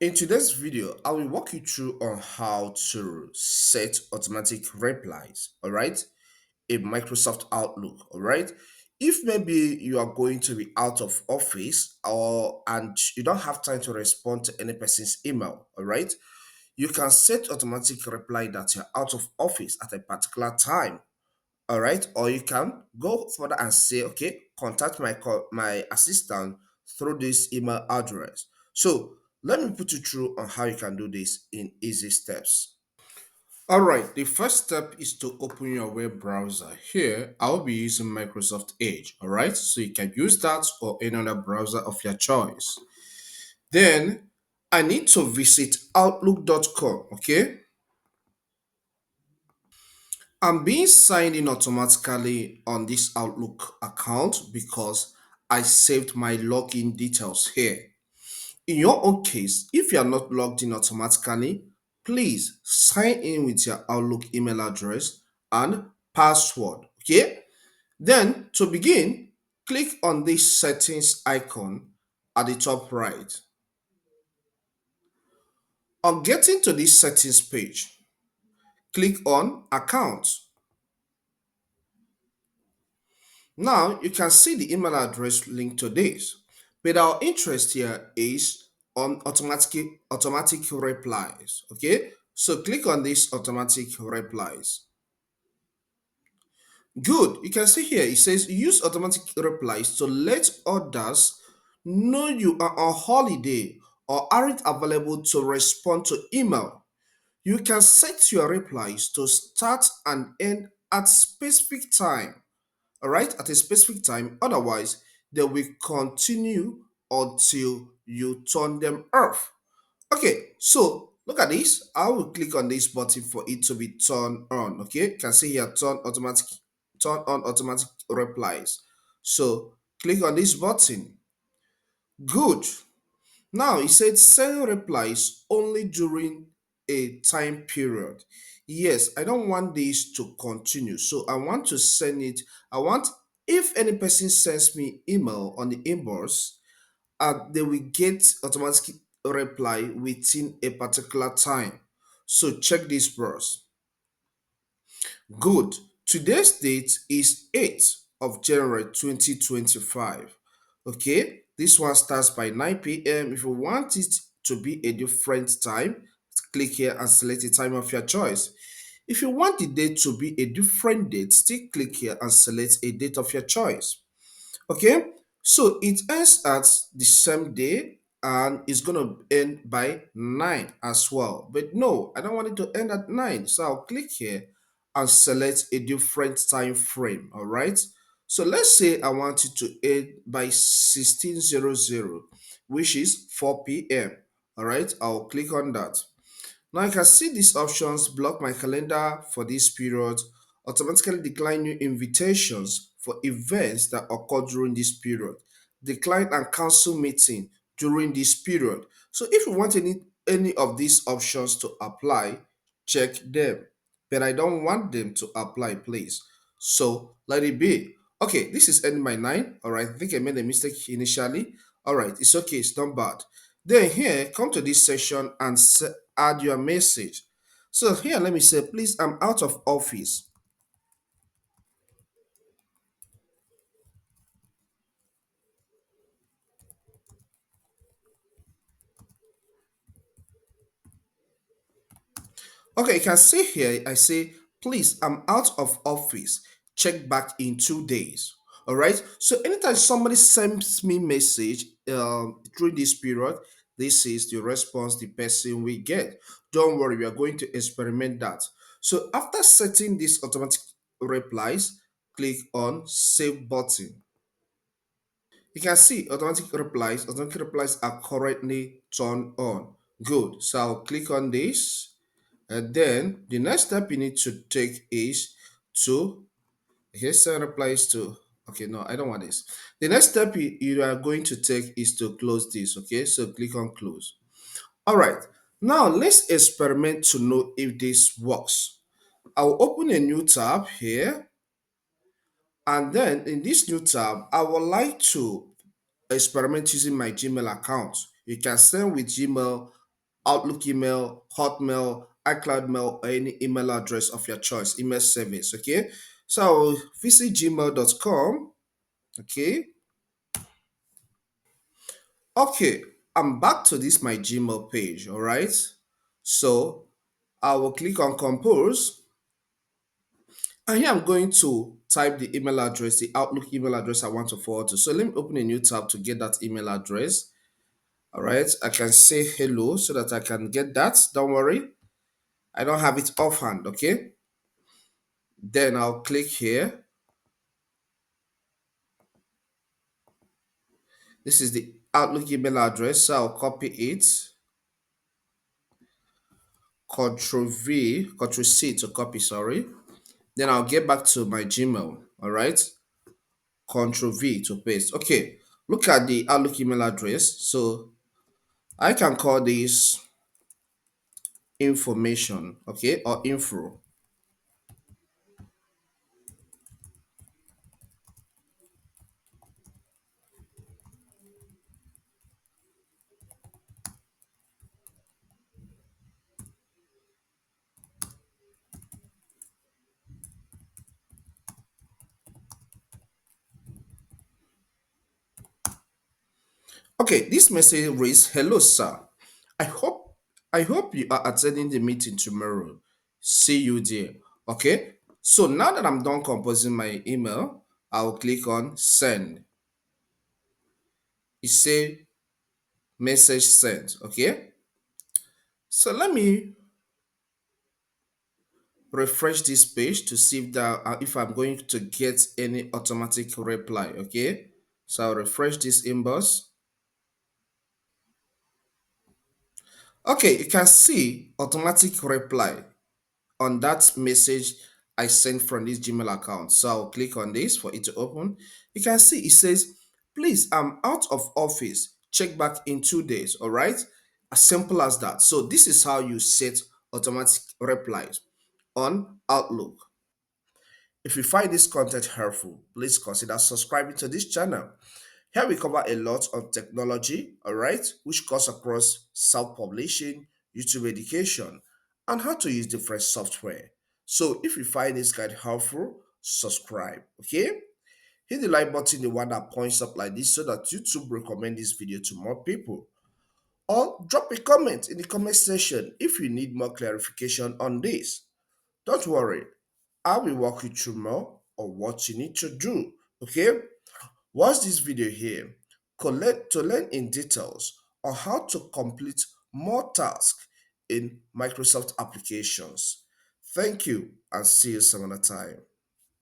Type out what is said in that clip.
In today's video, I will walk you through on how to set automatic replies, all right, in Microsoft Outlook, all right. If maybe you are going to be out of office or and you don't have time to respond to any person's email, all right, you can set automatic reply that you're out of office at a particular time, all right, or you can go further and say, okay, contact my assistant through this email address. So let me put you through on how you can do this in easy steps. All right, the first step is to open your web browser. Here I'll be using Microsoft Edge, all right, so you can use that or any other browser of your choice. Then I need to visit outlook.com. Okay, I'm being signed in automatically on this Outlook account because I saved my login details here. In your own case, if you are not logged in automatically, please sign in with your Outlook email address and password. Okay? Then to begin, click on this settings icon at the top right. On getting to this settings page, click on account. Now you can see the email address linked to this, but our interest here is on automatic replies. Okay, so click on this automatic replies. Good. You can see here it says use automatic replies to let others know you are on holiday or aren't available to respond to email. You can set your replies to start and end at specific time, all right, at a specific time. Otherwise, they will continue until you turn them off. Okay, so look at this. I will click on this button for it to be turned on. Okay, you can see here turn on automatic replies. So click on this button. Good. Now it said send replies only during a time period. Yes, I don't want this to continue. So I want to send it. I want, if any person sends me email on the inbox, they will get automatic reply within a particular time. So check this verse. Good. Today's date is 8th of January 2025. Okay, this one starts by 9 p.m. If you want it to be a different time, click here and select a time of your choice. If you want the date to be a different date, still click here and select a date of your choice. Okay, so it ends at the same day and it's gonna end by 9 as well. But no, I don't want it to end at 9. So I'll click here and select a different time frame. All right. So let's say I want it to end by 1600, which is 4 p.m. All right, I'll click on that. Now you can see these options: block my calendar for this period, automatically decline new invitations for events that occur during this period, decline and cancel meeting during this period. So if you want any of these options to apply, check them. But I don't want them to apply, please. So let it be. Okay, this is ending by 9. All right, I think I made a mistake initially. All right, it's okay, it's not bad. Then here, come to this section and add your message. So here, let me say, please, I'm out of office. Okay, you can see here, I say, please, I'm out of office. Check back in 2 days. All right. So anytime somebody sends me message during this period, this is the response the person will get. Don't worry, we are going to experiment that. So after setting this automatic replies, click on save button. You can see automatic replies are currently turned on. Good. So I'll click on this. And then the next step you need to take is to, okay, send replies to, okay, no, I don't want this. The next step you are going to take is to close this. Okay, so click on close. All right. Now let's experiment to know if this works. I'll open a new tab here. And then in this new tab, I would like to experiment using my Gmail account. You can send with Gmail Outlook email, Hotmail, iCloud mail, or any email address of your choice, email service. Okay, so visit gmail.com. Okay, okay, I'm back to this my Gmail page. All right, so I will click on compose, and here I'm going to type the email address, the Outlook email address I want to forward to. So let me open a new tab to get that email address. All right, I can say hello so that I can get that. Don't worry, I don't have it offhand. Okay, then I'll click here. This is the Outlook email address, so I'll copy it. Control V, Control C to copy, sorry. Then I'll get back to my Gmail, all right? Control V to paste. Okay, look at the Outlook email address. So I can call this information, okay, or info. Okay, this message reads, "Hello, sir. I hope I hope you are attending the meeting tomorrow. See you there." Okay. So now that I'm done composing my email, I'll click on send. It say message sent. Okay. So let me refresh this page to see if I'm going to get any automatic reply. Okay. So I'll refresh this inbox. Okay, you can see automatic reply on that message I sent from this Gmail account. So I'll click on this for it to open. You can see it says, "Please, I'm out of office. Check back in 2 days." All right. As simple as that. So this is how you set automatic replies on Outlook. If you find this content helpful, please consider subscribing to this channel. Here we cover a lot on technology, all right, which cuts across self-publishing, YouTube education, and how to use different software. So if you find this guide helpful, subscribe, okay? Hit the like button, the one that points up like this, so that YouTube recommend this video to more people. Or drop a comment in the comment section if you need more clarification on this. Don't worry, I will walk you through more on what you need to do, okay? Watch this video here to learn in details on how to complete more tasks in Microsoft applications. Thank you and see you some other time.